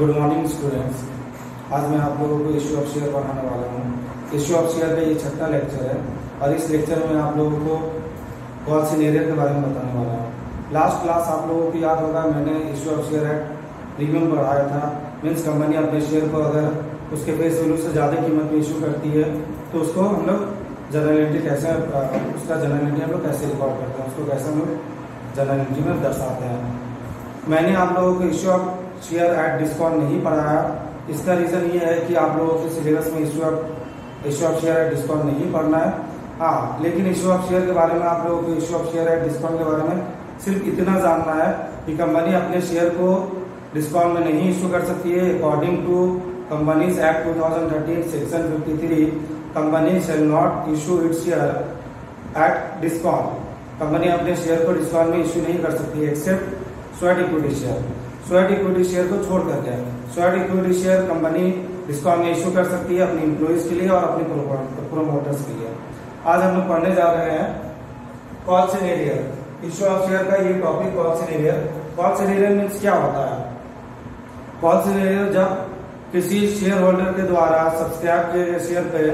Good morning students. आज मैं आप लोगों को इश्यू ऑफ शेयर पढ़ाने वाला हूँ। इश्यू ऑफ शेयर का ये 6वां लेक्चर है और इस लेक्चर में आप लोगों को कॉल सिनेरियो के बारे में बताने वाला हूँ। लास्ट क्लास आप लोगों को याद होगा, मैंने issue of share at premium पढ़ाया था। मीन्स कंपनी अपने शेयर को अगर उसके फेस वैल्यू से ज़्यादा कीमत में इशू करती है तो उसको हम लोग जनरलिटी कैसे उसका जनरलिटी हम लोग कैसे रिकॉर्ड करते हैं, उसको कैसे हम लोग जनरलिटी में दर्शाते हैं। मैंने आप लोगों को issue of share at discount नहीं पढ़ाया। इसका रीजन ये है कि आप लोगों के सिलेबस में issue of share at discount नहीं पढ़ना है। हाँ, लेकिन इश्यू ऑफ शेयर के बारे में आप लोगों को issue of share at discount के बारे में सिर्फ इतना जानना है कि कंपनी अपने शेयर को डिस्काउंट में नहीं इशू कर सकती है। According to companies act 2013 section 53, company shall not issue its share at discount. Company अपने शेयर को डिस्काउंट में इशू नहीं कर सकती है except sweat equity share. Sweat equity share को छोड़ करके sweat equity share company discount में इशू कर सकती है अपनी एम्प्लॉइज के लिए और अपने प्रोमोटर्स के लिए। आज हम लोग पढ़ने जा रहे हैं call scenario. Issue of share का ये topic call scenario. Call scenario means क्या होता है? कॉल सिनेरियो जब किसी शेयर होल्डर के द्वारा सब्सक्राइब किए गए शेयर पे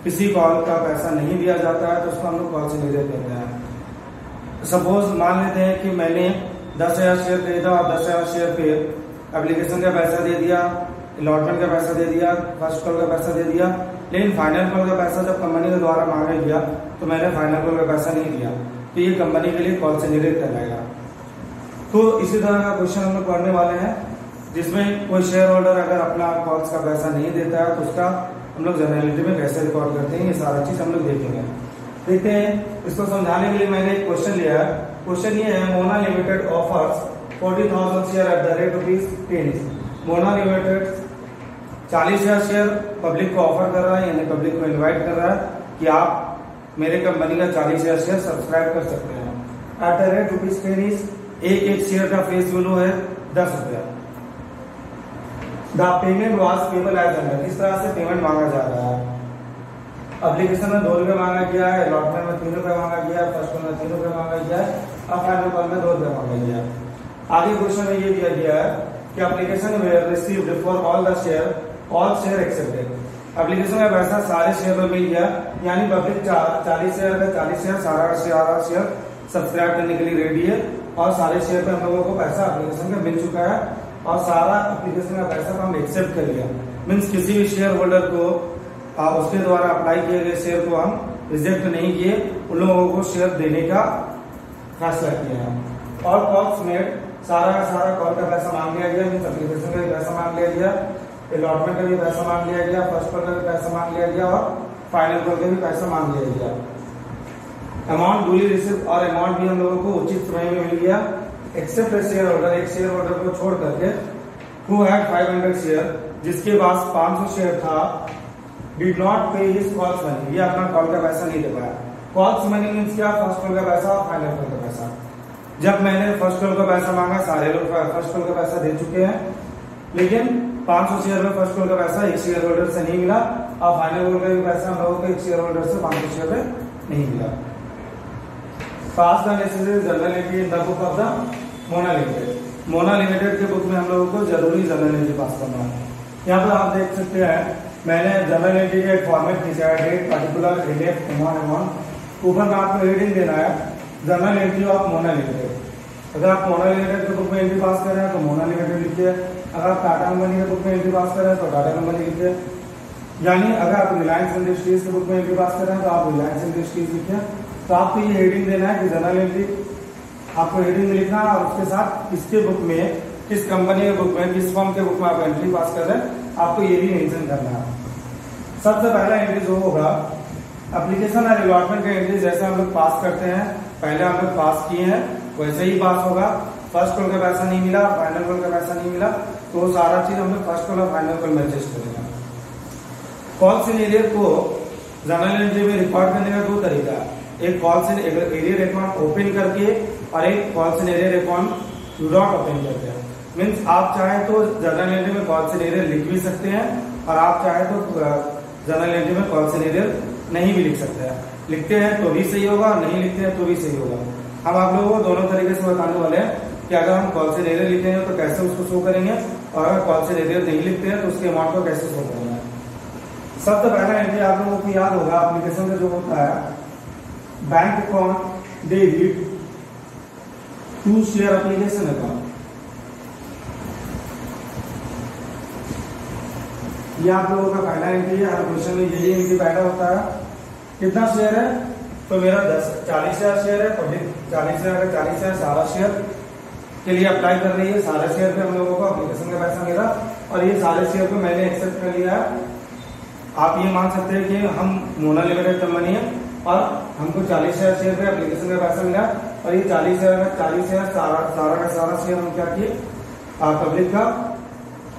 किसी कॉल का पैसा नहीं दिया जाता है तो उसको हम लोग कॉल सिनेरियो कहते हैं। सपोज मान लेते हैं कि मैंने 10,000 शेयर खरीदा और 10,000 शेयर पे एप्लीकेशन का पैसा दे दिया, अलॉटमेंट का पैसा दे दिया, फर्स्ट कॉल का पैसा दे दिया, लेकिन फाइनल कॉल का पैसा जब कंपनी के द्वारा मांगा गया तो मैंने फाइनल कॉल का पैसा नहीं दिया, तो ये कंपनी के लिए कॉल सिनेरियो कहलाएगा। तो इसी तरह का क्वेश्चन हम लोग पढ़ने वाले हैं जिसमें कोई शेयर होल्डर अगर अपना कॉल्स का पैसा नहीं देता है तो उसका हम लोग जनरलिटी में कैसे रिकॉर्ड करते हैं, ये सारा चीज हम लोग देखेंगे। देखते हैं, इसको समझाने के लिए मैंने एक क्वेश्चन लिया है। क्वेश्चन ये है, Mona limited offers 40,000 share at the rate ₹10। Mona limited 40,000 share public को ऑफर कर रहा है, यानी पब्लिक को इनवाइट कर रहा है कि आप मेरे कंपनी का 40,000 शेयर सब्सक्राइब कर सकते हैं। एट द रेट ₹10, एक शेयर का फेस वैल्यू है ₹10। The payment was payable as under. इस तरह से पेमेंट मांगा जा रहा है। एप्लीकेशन में ₹2 मांगा गया है, अलॉटमेंट में ₹3 मांगा गया है, फर्स्ट कॉल में ₹3 मांगा गया है और फाइनल कॉल में ₹2 मांगा गया है। आगे क्वेश्चन में ये दिया गया है कि एप्लीकेशन में received for all the share, all share accepted. Application में पैसा सारे शेयर में मिल गया, यानी पब्लिक 40 शेयर का 40 शेयर सारा शेयर सब्सक्राइब करने के लिए रेडी है और सारे शेयर पे हम लोगों को पैसा एप्लीकेशन का मिल चुका है और सारा एप्लीकेशन का पैसा हम एक्सेप्ट कर लिया। मीन्स किसी भी शेयर होल्डर को उसके द्वारा अप्लाई किए गए शेयर को हम रिजेक्ट नहीं किए, उन लोगों को शेयर देने का फैसला किया है। और कॉल्स मेड, सारा का सारा कॉल का पैसा मांग लिया गया, मीन्स एप्लीकेशन का भी पैसा मांग लिया गया, अलॉटमेंट का भी पैसा मांग लिया गया, फर्स्ट कॉल का भी पैसा मांग लिया गया और फाइनल कॉल का भी पैसा मांग लिया गया। अमाउंट डूली रिसीव, और अमाउंट भी हम लोगों को उचित समय में मिल गया एक्सेप्ट शेयर होल्डर, एक शेयर होल्डर को छोड़ करके, हु हैड 500 शेयर, जिसके पास 500 शेयर था, डिड नॉट पे हिज कॉल्स मनी, ये अपना कॉल का पैसा नहीं दे पाया। कॉल्स मनी मीन्स क्या? फर्स्ट कॉल का पैसा और फाइनल कॉल का पैसा। जब मैंने फर्स्ट कॉल का पैसा मांगा, सारे लोग फर्स्ट कॉल का पैसा दे चुके हैं, लेकिन 500 शेयर में फर्स्ट कॉल का पैसा एक शेयर होल्डर से नहीं मिला और फाइनल कॉल का भी पैसा हम लोगों को एक शेयर होल्डर से 500 शेयर में नहीं मिला। Pass the necessary generality in the book of the Mona limited. Mona limited के बुक में हम लोगों को जरूरी जनरलिटी पास करना है। यहाँ पर आप देख सकते हैं, मैंने जनरलिटी का एक फॉर्मेट खींचा है, डेट, पर्टिकुलर, रिलीफ, अमाउंट। ऊपर में आपको हेडिंग देना है जनरलिटी ऑफ मोना लिमिटेड। अगर आप मोना लिमिटेड के बुक में एंट्री पास कर रहे हैं तो मोना लिमिटेड लिखिए, अगर आप टाटा कंपनी के बुक में एंट्री पास कर रहे हैं तो टाटा कंपनी लिखिए, यानी अगर आप रिलायंस इंडस्ट्रीज के बुक में एंट्री पास कर रहे हैं तो आप रिलायंस इंडस्ट्रीज लिखिए। तो आपको ये हेडिंग देना है कि जनरलिटी, आपको हेडिंग में लिखना है और उसके साथ इसके बुक में, किस कंपनी के बुक में, किस फर्म के बुक में आप एंट्री पास कर रहे हैं, आपको ये भी मेंशन करना है। सबसे पहला एंट्री जो होगा एप्लीकेशन और अलॉटमेंट का एंट्री, जैसे हम लोग पास करते हैं, पहले हम लोग पास किए हैं वैसे ही पास होगा। फर्स्ट कॉल का पैसा नहीं मिला, फाइनल कॉल का पैसा नहीं मिला, तो सारा चीज हम लोग फर्स्ट कॉल और फाइनल कॉल में एडजस्ट करेंगे। कॉल सिनेरियो को जनरल एंट्री में रिकॉर्ड करने का 2 तरीका है, एक कॉल सिनेरियो अकाउंट ओपन करके और एक call scenario account without open करके। मीन्स आप चाहे तो जनरल एंट्री में कॉल सिनेरियो लिख भी सकते हैं और आप चाहे तो जनरल एंट्री में कॉल सिनेरियो नहीं भी लिख सकते हैं। लिखते हैं तो भी सही होगा, नहीं लिखते हैं तो भी सही होगा। हम आप लोगों को दोनों तरीके से बताने वाले हैं कि अगर हम कॉल सिनेरियो लिखेंगे तो कैसे उसको शो करेंगे और अगर कॉल से एरियर नहीं लिखते हैं तो उसके अमाउंट को कैसे शो करना है। सबसे पहला एंट्री आप लोगों को याद होगा एप्लीकेशन का जो होता है, bank account debit to share application account. ये आप लोगों का पहला एंट्री है। हर क्वेश्चन में यही एंट्री पैदा होता है। कितना शेयर है, तो मेरा 40,000 शेयर है, तो फिर 40,000 सारा शेयर के लिए अप्लाई कर रही है। सारे शेयर पे हम लोगों को एप्लीकेशन का पैसा मिला और ये सारे शेयर को मैंने एक्सेप्ट कर लिया है। आप ये मान सकते हैं कि हम मोना लिमिटेड कंपनी है और हमको 40,000 शेयर पे एप्लीकेशन का पैसा मिला और ये 40,000 सारा का सारा शेयर हम क्या किए, पब्लिक का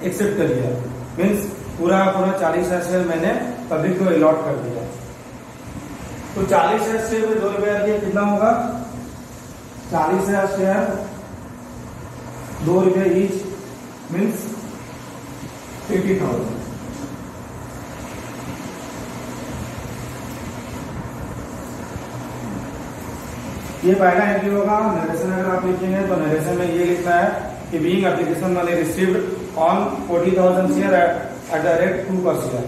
एक्सेप्ट कर लिया। मीन्स पूरा 40,000 शेयर मैंने पब्लिक को अलॉट कर दिया। तो 40,000 शेयर में 2 रुपया दिया, कितना होगा, 40,000 शेयर 2 रुपये ईच, मीन्स 80,000। ये पहला एंट्री होगा। नरेशन अगर आप लिखेंगे तो नरेशन में ये लिखना है कि being application money received on 40,000 share at the rate 2 पर शेयर।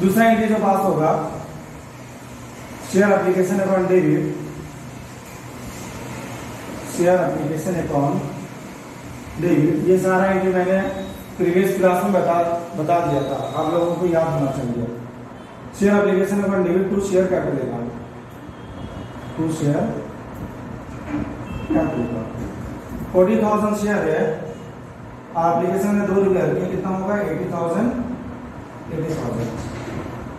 दूसरा एंट्री जो पास होगा, share application account debit, share application account debit. ये सारा एंट्री मैंने प्रीवियस क्लास में बता दिया था, आप लोगों को याद होना चाहिए। Share application account debit to share capital account, to share capital account. 40,000 share है, एप्लीकेशन में 2 रुपया रखिए, कितना होगा 80,000।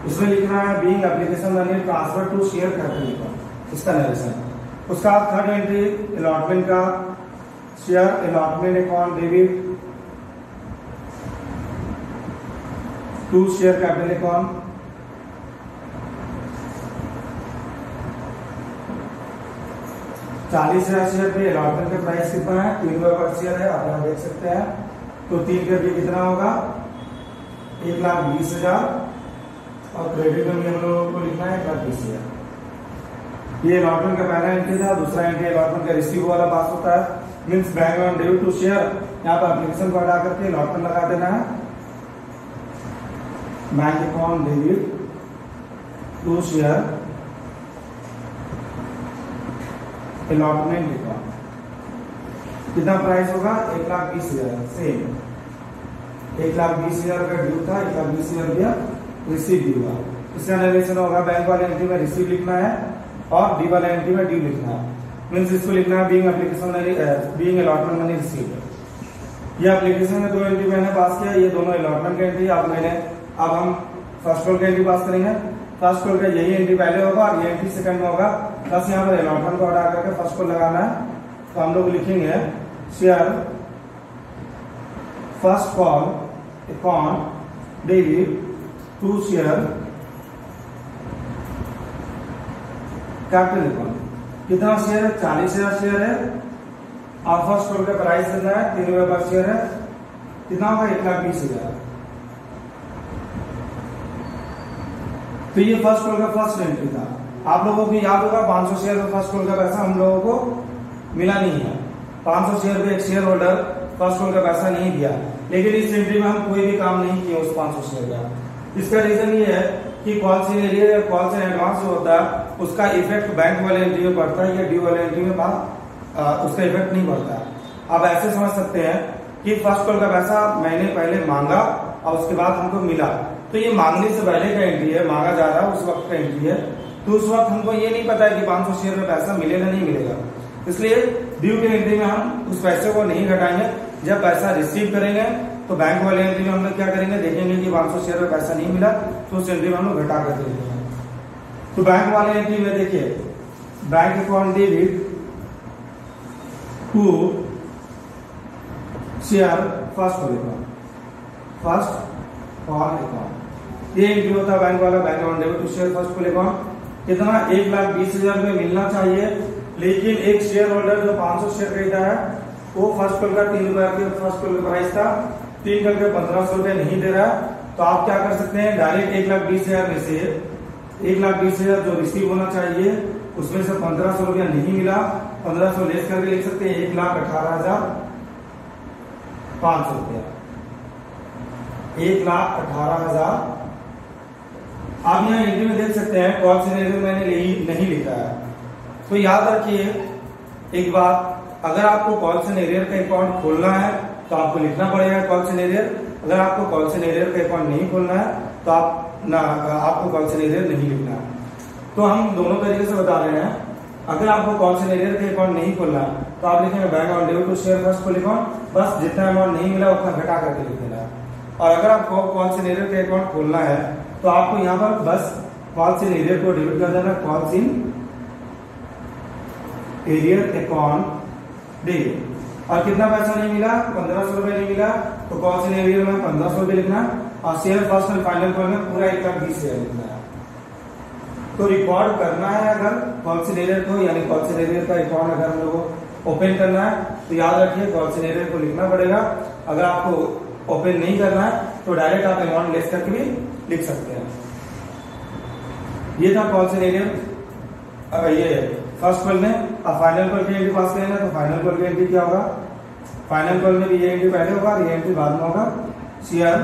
इसमें लिखना है being application money transfer to share capital account, इसका नरेशन। उसका थर्ड एंट्री अलॉटमेंट का, share allotment account debit to share capital account. ₹40,000 share पे अलॉटमेंट का प्राइस कितना है, 3 रुपये पर शेयर है, आप यहाँ देख सकते हैं। तो 3 करके कितना होगा, 1,20,000 और क्रेडिट में हम लोगों को लिखना है 1,20,000। ये अलॉटमेंट का पहला एंट्री था। दूसरा एंट्री अलॉटमेंट का रिसीव वाला पास होता है, means bank account debit to share. यहाँ पर एप्लीकेशन को हटा करके अलॉटमेंट लगा देना है, bank account debit to share allotment account. कितना प्राइस होगा, 1,20,000। सेम 1,20,000 का ड्यू था, 1,20,000 रुपया रिसीव ड्यू हुआ। इसका नरेशन होगा, बैंक वाले एंट्री में रिसीव लिखना है और डी वाले एंट्री में ड्यू लिखना है। मीन्स इसको लिखना है being application being allotment money received. ये एप्लीकेशन में 2 एंट्री मैंने पास किया, ये दोनों अलॉटमेंट का एंट्री। अब हम फर्स्ट फ्लोर का एंट्री पास करेंगे। फर्स्ट फ्लोर का यही एंट्री पहले होगा और ये एंट्री सेकंड में होगा। बस यहाँ पर अलॉटमेंट को हटा करके फर्स्ट को लगाना है। तो हम लोग लिखेंगे share first call account debit to share capital account. कितना शेयर है, 40,000 शेयर है और फर्स्ट कॉल का प्राइस देना है 3 रुपये पर शेयर है, कितना होगा 1,20,000। तो ये फर्स्ट कॉल का फर्स्ट एंट्री था। आप लोगों को याद होगा 500 शेयर में फर्स्ट कॉल का पैसा हम लोगों को मिला नहीं है। 500 शेयर पे एक शेयर होल्डर फर्स्ट कॉल का पैसा नहीं दिया, लेकिन इस एंट्री में हम कोई भी काम नहीं किए उस 500 शेयर का। इसका रीजन ये है कि कॉल से एरियर या कॉल से एडवांस जो होता है उसका इफेक्ट बैंक वाले एंट्री में पड़ता है या ड्यू वाले एंट्री में उसका इफेक्ट नहीं पड़ता है। आप ऐसे समझ सकते हैं कि फर्स्ट कॉल का पैसा मैंने पहले मांगा और उसके बाद हमको मिला, तो ये मांगने से पहले का एंट्री है, मांगा जा रहा है उस वक्त का एंट्री है। तो उस वक्त हमको ये नहीं पता है कि 500 शेयर में पैसा मिलेगा नहीं मिलेगा, इसलिए ड्यू की एंट्री में हम उस पैसे को नहीं घटाएंगे। जब पैसा रिसीव करेंगे तो बैंक वाले एंट्री में हम लोग क्या करेंगे, देखेंगे कि 500 शेयर में पैसा नहीं मिला तो उस एंट्री में हम लोग घटा कर देंगे। तो बैंक वाले एंट्री में देखिए bank account debit to share first call account, ये एंट्री होता है बैंक वाला, bank account debit to share first call account. कितना 1,20,000 में मिलना चाहिए, लेकिन एक शेयर होल्डर जो 500 शेयर खरीदा है वो फर्स्ट कॉल का 3 रुपए के फर्स्ट कॉल का प्राइस था, 3 करके 1,500 रुपए नहीं दे रहा। तो आप क्या कर सकते हैं, डायरेक्ट 1,20,000 में से 1,20,000 जो रिसीव होना चाहिए उसमें से 1,500 रुपया नहीं मिला, 1,500 लेस करके लिख सकते हैं 1,18,000 ₹500, 1,18,000। आप यहाँ एंट्री में देख सकते हैं कॉल सिनेरियो मैंने नहीं लिखा है। तो याद रखिए एक बात, अगर आपको कॉल सिनेरियो का अकाउंट खोलना है तो आपको लिखना पड़ेगा कॉल सिनेरियो। अगर आपको कॉल सिनेरियो का अकाउंट नहीं खोलना है तो आपको कॉल सिनेरियो नहीं लिखना है। तो हम दोनों तरीके से बता रहे हैं। अगर आपको कॉल सिनेरियो का अकाउंट नहीं खोलना है तो आप लिखेंगे bank on debit to share first full account, बस जितना अमाउंट नहीं मिला उतना घटा करके लिख देना है। और अगर आपको कॉल सिनेरियो का अकाउंट खोलना है तो आपको यहाँ पर बस कॉल सिनेरियो को डेबिट कर देना, कॉल सिन एरियर अकाउंट डेबिट। और कितना पैसा नहीं मिला, 1500 रुपए नहीं मिला, तो कॉल सिनेरियो में 1500 रुपए लिखना और share first and final call में पूरा 1,20,000 शेयर लिखना है। तो रिकॉर्ड करना है अगर कॉल सिनेरियो को, यानी कॉल सिनेरियो का अकाउंट अगर हम लोगों को ओपन करना है तो याद रखिए कॉल सिनेरियो को लिखना पड़ेगा। अगर आपको ओपन नहीं करना है तो डायरेक्ट आप अमाउंट लेस करके भी लिख सकते हैं। ये था कॉल सिनेरियो ये फर्स्ट कॉल में। अब फाइनल कॉल की एंट्री पास करेंगे तो फाइनल कॉल की एंट्री क्या होगा, फाइनल कॉल में भी ये एंट्री पहले होगा, ये एंट्री बाद में होगा। Share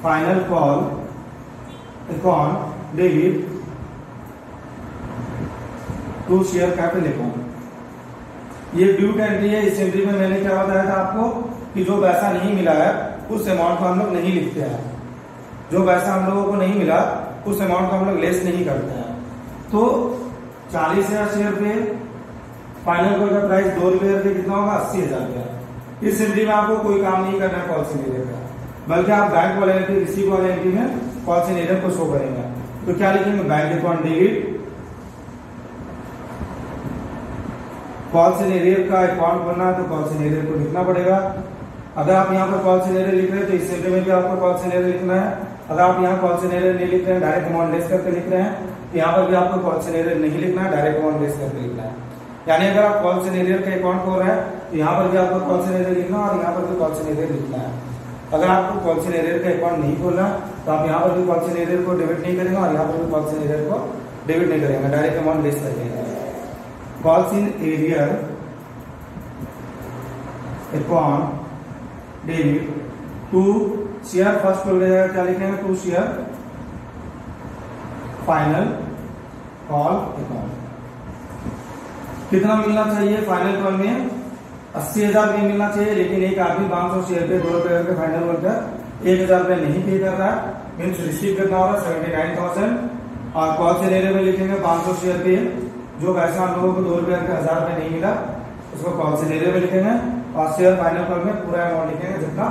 final call account debit to share capital account. ये ड्यू एंट्री है। इस एंट्री में मैंने क्या बताया था आपको कि जो पैसा नहीं मिला है उस अमाउंट को हम लोग नहीं लिखते हैं। जो पैसा हम लोगों को नहीं मिला उस अमाउंट को हम लोग लेस नहीं करते हैं। तो 40,000 शेयर पे फाइनल कॉल का प्राइस 2 रुपए पे कितना होगा, 80,000 रुपया। इस एंट्री में आपको कोई काम नहीं करना है कॉल सिनेरियो का, बल्कि आप बैंक वाले एंट्री रिसीव वाले एंट्री में कॉल सिनेरियो को शो करेंगे। तो क्या लिखेंगे, bank account debit call scenario का अकाउंट बनना है तो कॉल सिनेरियो को लिखना पड़ेगा। अगर आप यहाँ पर कॉल सिनेरियो लिख रहे हैं तो इस एंट्री में भी आपको कॉल सिनेरियो लिखना है। अगर आप यहाँ कॉल सिनेरियो नहीं लिख रहे हैं, डायरेक्ट अमाउंट लेस करके लिख रहे हैं, तो यहाँ पर भी आपको कॉल सिनेरियो नहीं लिखना है, डायरेक्ट अमाउंट लेस करके लिखना है। यानी अगर आप कॉल सिनेरियो का अकाउंट खोल रहे हैं तो यहाँ पर भी आपको कॉल सिनेरियो लिखना है और यहाँ पर भी कॉल सिनेरियो लिखना है। अगर आपको कॉल सिनेरियो का अकाउंट नहीं खोलना तो आप यहाँ पर भी कॉल सिनेरियो को डेबिट नहीं करेंगे और यहाँ पर भी कॉल सिनेरियो को डेबिट नहीं करेंगे, डायरेक्ट अमाउंट लेस करेंगे। Call scenario account debit to share first call का जगह क्या लिखेंगे, to share final call account. कितना मिलना चाहिए फाइनल कॉल में, 80,000 रुपये मिलना चाहिए। लेकिन एक आदमी 500 शेयर पे 2 रुपए करके फाइनल कॉल कर 1,000 रुपये नहीं पे कर रहा है, मीन्स रिसीव करना होगा 79,000। और कॉल सिनेरियो में लिखेंगे 500 शेयर पे जो पैसा हम लोगों को 2 रुपए करके 1,000 रुपये नहीं मिला उसको कॉल सिनेरियो में लिखेंगे और शेयर फाइनल कॉल में पूरा अमाउंट लिखेंगे जितना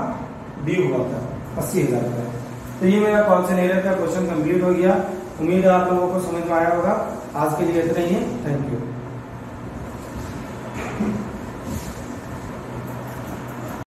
ड्यू हुआ था, 80,000 रुपये। तो ये मेरा कॉल सिनेरियो का क्वेश्चन कंप्लीट हो गया। उम्मीद है आप लोगों को समझ में आया होगा। आज के लिए इतना ही है। Thank you.